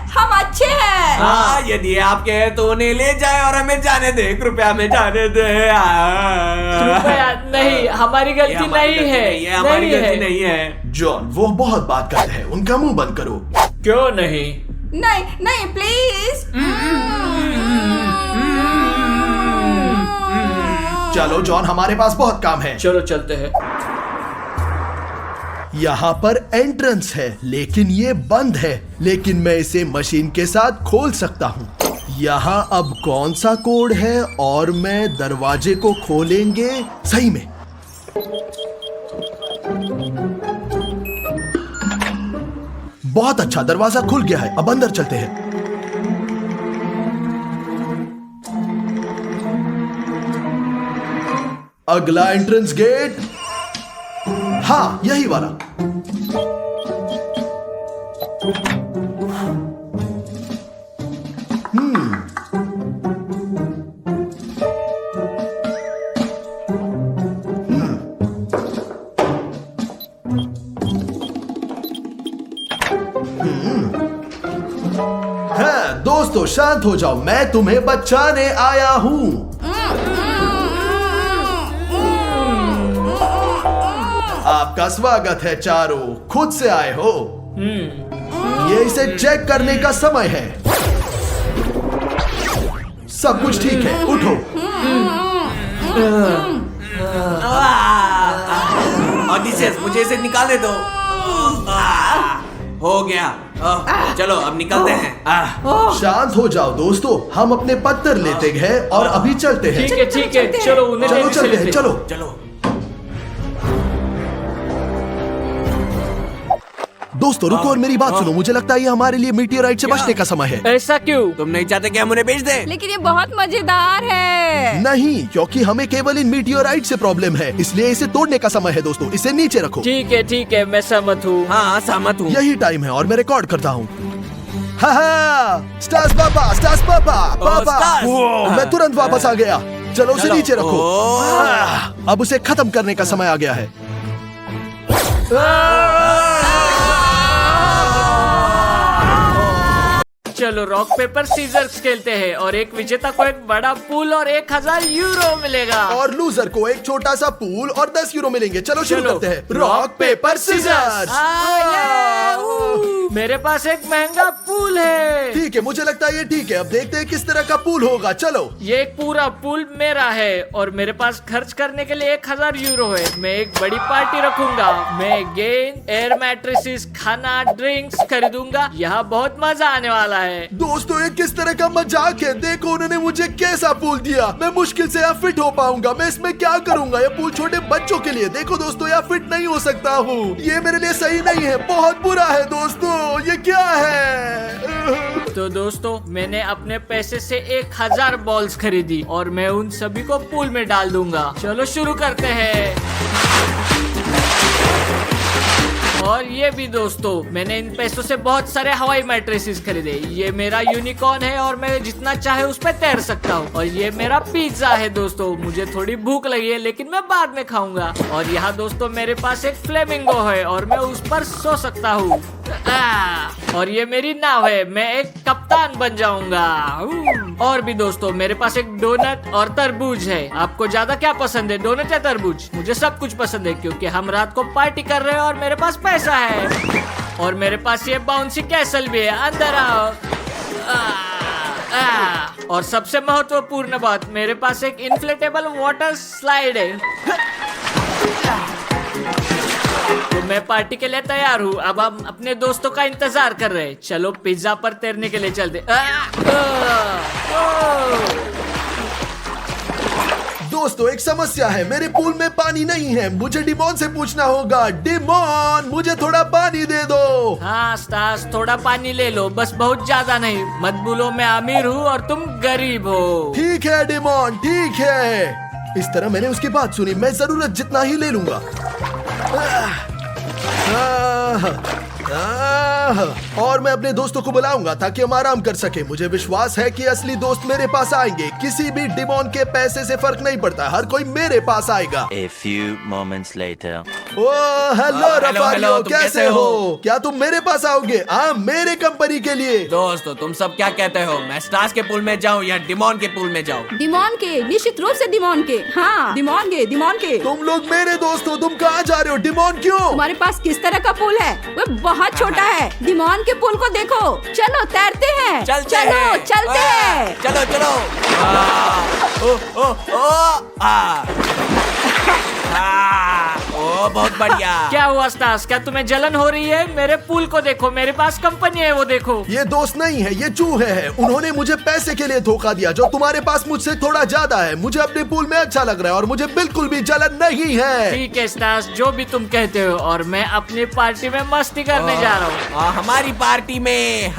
हम अच्छे हैं। हाँ, यदि आपके हैं तो उन्हें ले जाए और हमें जाने दे, कृपया हमें जाने दे। कृपया नहीं, हमारी गलती नहीं है, ये हमारी नहीं गलती है। नहीं है। जॉन, वो बहुत बात करते हैं, उनका मुंह बंद करो। क्यों नहीं? नहीं नहीं प्लीज। चलो जॉन, हमारे पास बहुत काम है। चलो चलते हैं। यहाँ पर एंट्रेंस है लेकिन ये बंद है, लेकिन मैं इसे मशीन के साथ खोल सकता हूँ। यहाँ अब कौन सा कोड है और मैं दरवाजे को खोलेंगे सही में। बहुत अच्छा, दरवाजा खुल गया है। अब अंदर चलते हैं। अगला एंट्रेंस गेट, हाँ यही वाला। हाँ, दोस्तों शांत हो जाओ, मैं तुम्हें बचाने आया हूँ। आपका स्वागत है चारों, खुद से आए हो। ये इसे चेक करने का समय है। सब कुछ ठीक है, उठो। ऑडिसेस, मुझे इसे निकालने दो। हो गया। चलो अब निकलते हैं। शांत हो जाओ दोस्तों, हम अपने पत्थर लेते हैं और अभी चलते हैं। ठीक है, चलो उन्हें चलो लेने चलते हैं, चलते। चलो। चलो। दोस्तों रुको और मेरी बात सुनो, मुझे लगता है ये हमारे लिए मीटियोराइट से बचने का समय है। ऐसा क्यों? तुम नहीं चाहते कि हम उन्हें बेच दें? लेकिन ये बहुत मजेदार है। नहीं, क्योंकि हमें केवल इन मीटियोराइट से प्रॉब्लम है, इसलिए इसे तोड़ने का समय है दोस्तों। इसे नीचे रखो। ठीक है, मैं सहमत हूँ। हाँ, सहमत हूँ। यही टाइम है और मैं रिकॉर्ड करता हूँ। स्टार्स पापा, स्टार्स पापा, पापा। स्टार्स। मैं तुरंत वापस आ गया। चलो उसे नीचे रखो। ओह। अब उसे खत्म करने का समय आ गया है। चलो रॉक पेपर सीजर्स खेलते हैं और एक विजेता को एक बड़ा पूल और 1000 यूरो मिलेगा। और लूजर को एक छोटा सा पूल और 10 यूरो मिलेंगे। चलो शुरू चलो। करते हैं। Rock paper scissors. मेरे पास एक महंगा पूल है। ठीक है, मुझे लगता है ये ठीक है। अब देखते हैं किस तरह का पूल होगा। चलो। ये एक पूरा पूल मेरा है और मेरे पास खर्च करने के लिए 1000 यूरो है। मैं एक बड़ी पार्टी रखूंगा। मैं गेंद, एयर मैट्रेसेस, खाना, ड्रिंक्स खरीदूंगा। यहाँ बहुत मजा आने वाला है। दोस्तों ये किस तरह का मजाक है। देखो उन्होंने मुझे कैसा पूल दिया। मैं मुश्किल से यहाँ फिट हो पाऊंगा। मैं इसमें क्या करूंगा? ये पूल छोटे बच्चों के लिए। देखो दोस्तों, यहाँ फिट नहीं हो सकता हूँ। ये मेरे लिए सही नहीं है। बहुत बुरा है दोस्तों, ये क्या है? तो दोस्तों, मैंने अपने पैसे से 1000 बॉल्स खरीदी और मैं उन सभी को पूल में डाल दूंगा। चलो शुरू करते हैं। और ये भी दोस्तों, मैंने इन पैसों से बहुत सारे हवाई मैट्रेसेस खरीदे। ये मेरा यूनिकॉर्न है और मैं जितना चाहे उस पर तैर सकता हूँ। और ये मेरा पिज्जा है दोस्तों। मुझे थोड़ी भूख लगी है लेकिन मैं बाद में खाऊंगा। और यहाँ दोस्तों मेरे पास एक फ्लेमिंगो है और मैं उस पर सो सकता हूँ। और ये मेरी नाव है, मैं एक कप्तान बन जाऊंगा। और भी दोस्तों, मेरे पास एक डोनट और तरबूज है। आपको ज्यादा क्या पसंद है, डोनट या तरबूज? मुझे सब कुछ पसंद है क्योंकि हम रात को पार्टी कर रहे हैं और मेरे पास पैसा है। और मेरे पास ये बाउंसी कैसल भी है। अंदर आओ। और सबसे महत्वपूर्ण बात, मेरे पास एक इन्फ्लेटेबल वाटर स्लाइड है। तो मैं पार्टी के लिए तैयार हूँ। अब हम अपने दोस्तों का इंतजार कर रहे हैं। चलो पिज्जा पर तैरने के लिए चलते। दोस्तों एक समस्या है, मेरे पूल में पानी नहीं है। मुझे डिमोन से पूछना होगा। डिमोन, मुझे थोड़ा पानी दे दो। हाँ स्टार्स, थोड़ा पानी ले लो, बस बहुत ज्यादा नहीं। मत बोलो मैं अमीर हूँ और तुम गरीब हो। ठीक है डिमोन, ठीक है। इस तरह मैंने उसकी बात सुनी। मैं जरूरत जितना ही ले लूंगा। और मैं अपने दोस्तों को बुलाऊंगा ताकि हम आराम कर सके। मुझे विश्वास है कि असली दोस्त मेरे पास आएंगे। किसी भी डिमोन के पैसे से फर्क नहीं पड़ता, हर कोई मेरे पास आएगा। A few moments later. ओ हेलो रफारियो, हेलो, तुम कैसे हो? क्या तुम मेरे पास आओगे? हाँ, मेरे कंपनी के लिए। दोस्तों तुम सब क्या कहते हो, मैं स्टार्स के पूल में जाऊं या डिमोन के पूल में जाऊं? डिमोन के, निश्चित रूप से डिमोन के। हाँ, डिमोन के। तुम लोग मेरे दोस्त हो, तुम कहाँ जा रहे हो? डिमोन क्यों? तुम्हारे पास किस तरह का पुल है? वो बहुत छोटा है। डिमोन के पुल को देखो। चलो तैरते हैं। चलते चलो हैं। चलते हैं। चलो ओ बहुत बढ़िया। क्या हुआ स्टास, क्या तुम्हें जलन हो रही है? मेरे पूल को देखो, मेरे पास कंपनी है, वो देखो। ये दोस्त नहीं है, ये चूहे हैं। उन्होंने मुझे पैसे के लिए धोखा दिया जो तुम्हारे पास मुझसे थोड़ा ज्यादा है। मुझे अपने पूल में अच्छा लग रहा है और मुझे बिल्कुल भी जलन नहीं है। ठीक है स्टास, जो भी तुम कहते हो। और मैं अपनी पार्टी में मस्ती करने जा रहा हूँ। हमारी पार्टी में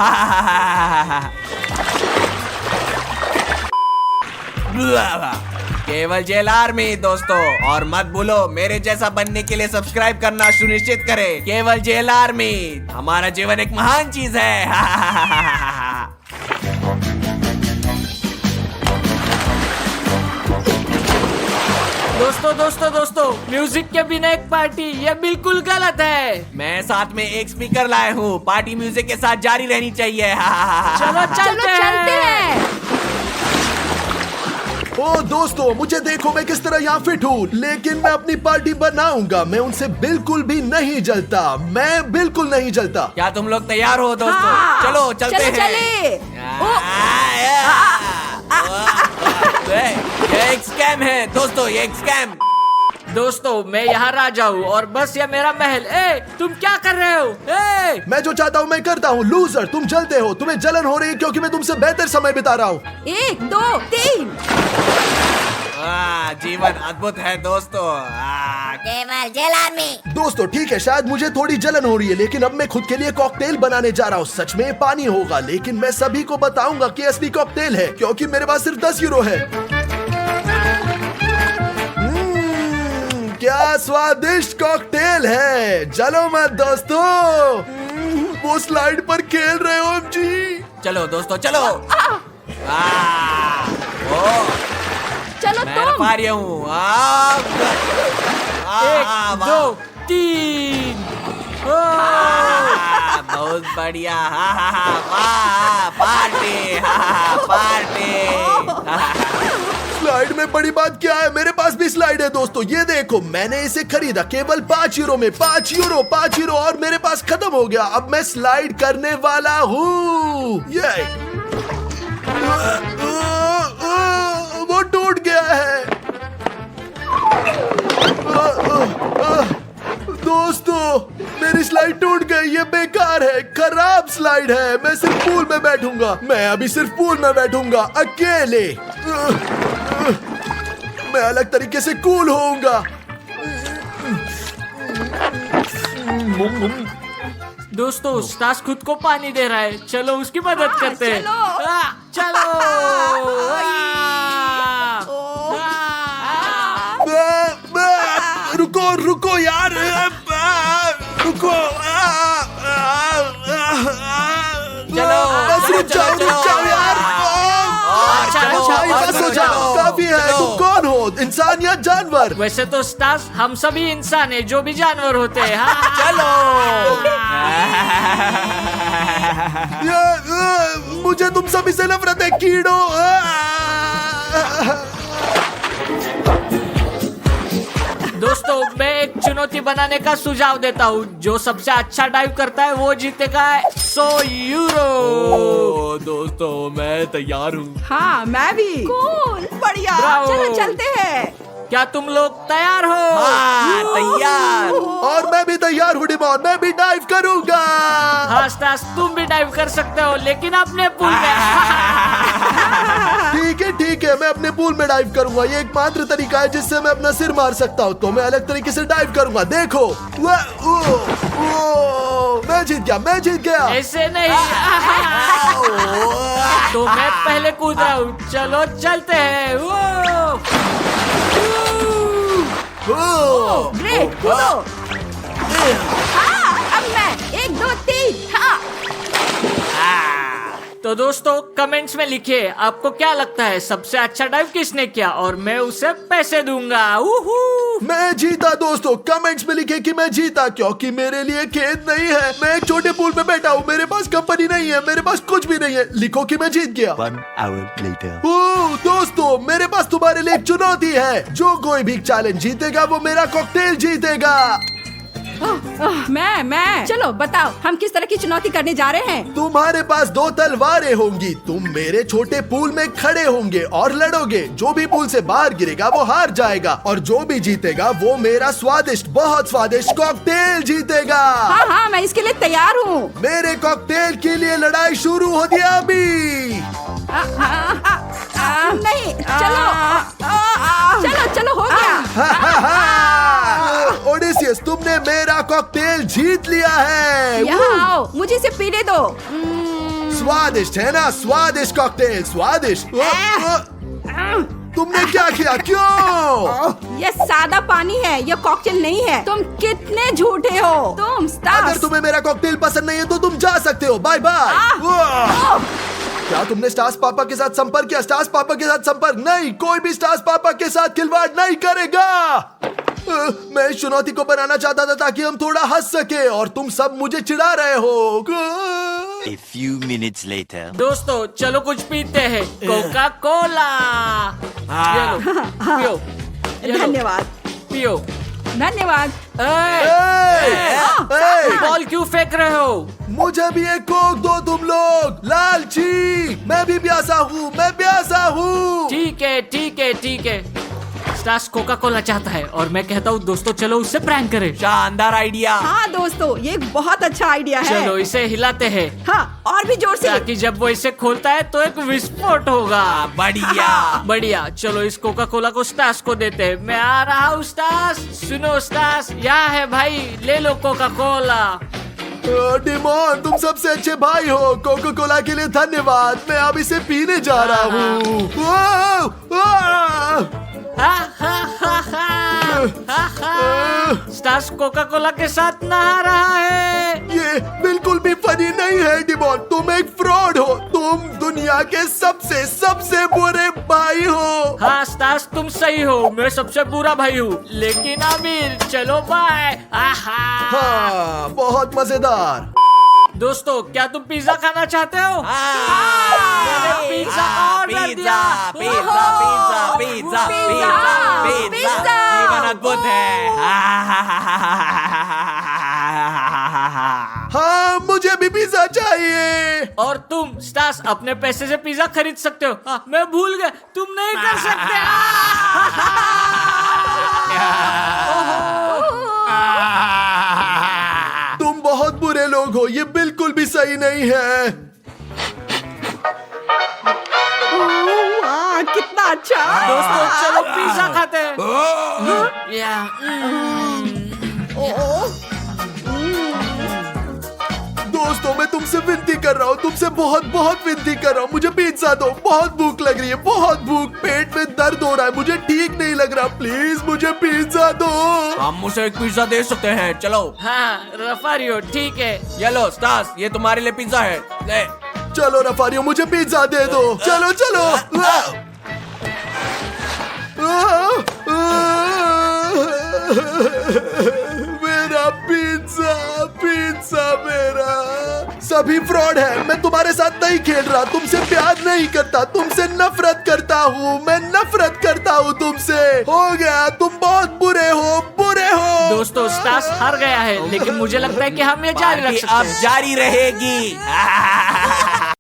केवल जेल आर्मी दोस्तों। और मत भूलो मेरे जैसा बनने के लिए सब्सक्राइब करना सुनिश्चित करें। केवल जेल आर्मी, हमारा जीवन एक महान चीज है। दोस्तों म्यूजिक के बिना एक पार्टी, ये बिल्कुल गलत है। मैं साथ में एक स्पीकर लाया हूँ, पार्टी म्यूजिक के साथ जारी रहनी चाहिए। चलो चलते हैं। ओ दोस्तों, मुझे देखो मैं किस तरह यहाँ फिट हूँ, लेकिन मैं अपनी पार्टी बनाऊंगा। मैं उनसे बिल्कुल भी नहीं जलता, मैं बिल्कुल नहीं जलता। क्या तुम लोग तैयार हो दोस्तों? हाँ, चलो चलते हैं। चले। ये एक स्कैम है दोस्तों, ये एक स्कैम। दोस्तों मैं यहाँ राजा हूँ और बस ये मेरा महल। तुम क्या कर रहे हो? मैं जो चाहता हूँ मैं करता हूँ। लूजर, तुम जलते हो, तुम्हें जलन हो रही है क्योंकि मैं तुमसे बेहतर समय बिता रहा हूँ। 1 2 3। जीवन अद्भुत है दोस्तों। केवल जेल आर्मी। दोस्तों ठीक है, शायद मुझे थोड़ी जलन हो रही है, लेकिन अब मैं खुद के लिए कॉकटेल बनाने जा रहा हूँ। सच में पानी होगा, लेकिन मैं सभी को बताऊंगा कि असली कॉकटेल है क्योंकि मेरे पास सिर्फ 10 यूरो है। क्या स्वादिष्ट कॉकटेल है। चलो मत दोस्तों, वो स्लाइड पर खेल रहे हो जी। चलो दोस्तों चलो। चलो मैं तुम। रफारी हूँ। 1 2 3। बहुत बढ़िया। Party party. स्लाइड में बड़ी बात क्या है, मेरे पास भी स्लाइड है दोस्तों। ये देखो, मैंने इसे खरीदा केवल 5 यूरो में। 5 यूरो और मेरे पास खत्म हो गया। अब मैं स्लाइड करने वाला हूँ। ये वो टूट गया है। दोस्तों मेरी स्लाइड टूट गई, ये बेकार है, खराब स्लाइड है। मैं सिर्फ पूल में बैठूंगा, मैं अभी सिर्फ पूल में बैठूंगा अकेले। मैं अलग तरीके से कूल होऊंगा। दोस्तों स्टास खुद को पानी दे रहा है, चलो उसकी मदद करते हैं। चलो। रुको यार, रुको। बस रुक जाओ यार। बस हो जाओ, काफी है। तुम कौन हो, इंसान या जानवर? वैसे तो स्टास हम सभी इंसान हैं जो भी जानवर होते हैं। हाँ। मुझे तुम सभी से नफरत है कीड़ो। दोस्तों मैं एक चुनौती बनाने का सुझाव देता हूँ। जो सबसे अच्छा डाइव करता है वो जीतेगा 100 यूरो। दोस्तों मैं तैयार हूँ। हाँ मैं भी। कूल, बढ़िया। ब्रावो। चलो चलते हैं। क्या तुम लोग तैयार हो? हाँ तैयार। और मैं भी तैयार हूँ डिमोन, मैं भी डाइव करूंगा। हाँ स्टास तुम भी डाइव कर सकते हो, लेकिन अपने पूल में। ठीक है, मैं अपने पूल में डाइव करूंगा। ये एकमात्र तरीका है जिससे मैं अपना सिर मार सकता हूँ, तो मैं अलग तरीके से डाइव करूंगा। देखो, मैं जीत गया। ऐसे नहीं। तो मैं पहले कूद रहा हूँ, चलो चलते हैं। ग्रेट, कूदो। हाँ, अब मैं 1 2 3। हाँ तो दोस्तों कमेंट्स में लिखिए आपको क्या लगता है सबसे अच्छा डाइव किसने किया और मैं उसे पैसे दूंगा। मैं जीता दोस्तों, कमेंट्स में लिखे कि मैं जीता क्योंकि मेरे लिए खेत नहीं है, मैं एक छोटे पूल पे बैठा हूँ, मेरे पास कंपनी नहीं है, मेरे पास कुछ भी नहीं है। लिखो कि मैं जीत गया। 1 hour later. दोस्तों मेरे पास तुम्हारे लिए एक चुनौती है, जो कोई भी चैलेंज जीतेगा वो मेरा कॉकटेल जीतेगा। मैं चलो बताओ हम किस तरह की चुनौती करने जा रहे हैं। तुम्हारे पास 2 तलवारें होंगी, तुम मेरे छोटे पूल में खड़े होंगे और लड़ोगे। जो भी पूल से बाहर गिरेगा वो हार जाएगा और जो भी जीतेगा वो मेरा स्वादिष्ट, बहुत स्वादिष्ट कॉकटेल जीतेगा। हाँ मैं इसके लिए तैयार हूँ। मेरे कॉकटेल के लिए लड़ाई शुरू होती है अभी। नहीं चलो हो गया। ओडिसियस तुमने मेरा कॉकटेल जीत लिया है। यहाँ आओ, मुझे इसे पीने दो। स्वादिष्ट है ना, स्वादिष्ट कॉकटेल, स्वादिष्ट। तुमने क्या किया, क्यों? ये सादा पानी है, ये कॉकटेल नहीं है। तुम कितने झूठे हो तुम स्टार्स। अगर तुम्हें मेरा कॉकटेल पसंद नहीं है तो तुम जा सकते हो, बाय बाय। क्या तुमने स्टार्स पापा के साथ संपर्क किया? स्टार्स पापा के साथ संपर्क नहीं, कोई भी स्टार्स पापा के साथ खिलवाड़ नहीं करेगा। मैं इस चुनौती को बनाना चाहता था ताकि हम थोड़ा हंस सके और तुम सब मुझे चिढ़ा रहे हो। A few minutes later. दोस्तों चलो कुछ पीते हैं, कोका कोला। पियो धन्यवाद पियो। धन्यवाद। बॉल क्यों फेंक रहे हो? मुझे भी एक कोक दो तुम लोग, लालची। मैं भी प्यासा हूँ, मैं प्यासा हूँ। ठीक है। स्टार्स कोका कोला चाहता है और मैं कहता हूँ दोस्तों चलो उससे प्रैंक करें। शानदार आइडिया। हाँ दोस्तों ये एक बहुत अच्छा आइडिया है। चलो इसे हिलाते हैं। हाँ और भी जोर से, ताकि जब वो इसे खोलता है तो एक विस्फोट होगा। बढ़िया। चलो इस कोका कोला को स्टार्स को देते हैं। मैं आ रहा हूँ स्टार्स। सुनो स्टार्स, यहाँ है भाई, ले लो कोका कोला। डिमोन तुम सबसे अच्छे भाई हो, कोका कोला के लिए धन्यवाद। मैं अब इसे पीने जा रहा हूँ। स्टार्स कोका कोला के साथ नहा रहा है। ये बिल्कुल भी फनी नहीं है डिमोन, तुम एक फ्रॉड हो। तुम दुनिया के सबसे बुरे भाई हो। हाँ स्टार्स तुम सही हो, मैं सबसे बुरा भाई हूँ। लेकिन आमिर चलो बाय। हाँ बहुत मजेदार। दोस्तों क्या तुम पिज्जा खाना चाहते हो? मैंने पिज्जा ऑर्डर दिया। पिज्जा जीवन अद्भुत है। हाँ मुझे भी पिज्जा चाहिए। और तुम स्टार्स अपने पैसे से पिज्जा खरीद सकते हो। मैं भूल गया, तुम नहीं कर सकते। तुम बहुत बुरे लोग हो, ये बिल्कुल भी सही नहीं है। कितना अच्छा। दोस्तों चलो पिज्जा खाते हैं। दोस्तों मैं तुमसे विनती कर रहा हूँ, तुमसे बहुत विनती कर रहा हूँ, मुझे पिज्जा दो। बहुत भूख लग रही है, बहुत भूख। पेट में दर्द हो रहा है, मुझे ठीक नहीं लग रहा। प्लीज मुझे पिज्जा दो। हम उसे एक पिज्जा दे सकते हैं, चलो। हाँ रफारियो ठीक है। ये लो स्टार्स, ये तुम्हारे लिए पिज्जा है, ले। चलो रफारियो मुझे पिज्जा दे दो, चलो। मेरा पिज्जा मेरा। सभी फ्रॉड है, मैं तुम्हारे साथ नहीं खेल रहा, तुमसे प्यार नहीं करता, तुमसे नफरत करता हूँ। मैं नफरत करता हूँ तुमसे। हो गया, तुम बहुत बुरे हो। दोस्तों स्टार्स हार गया है, लेकिन मुझे लगता है कि हम ये जारी रख सकते हैं। अब जारी रहेगी।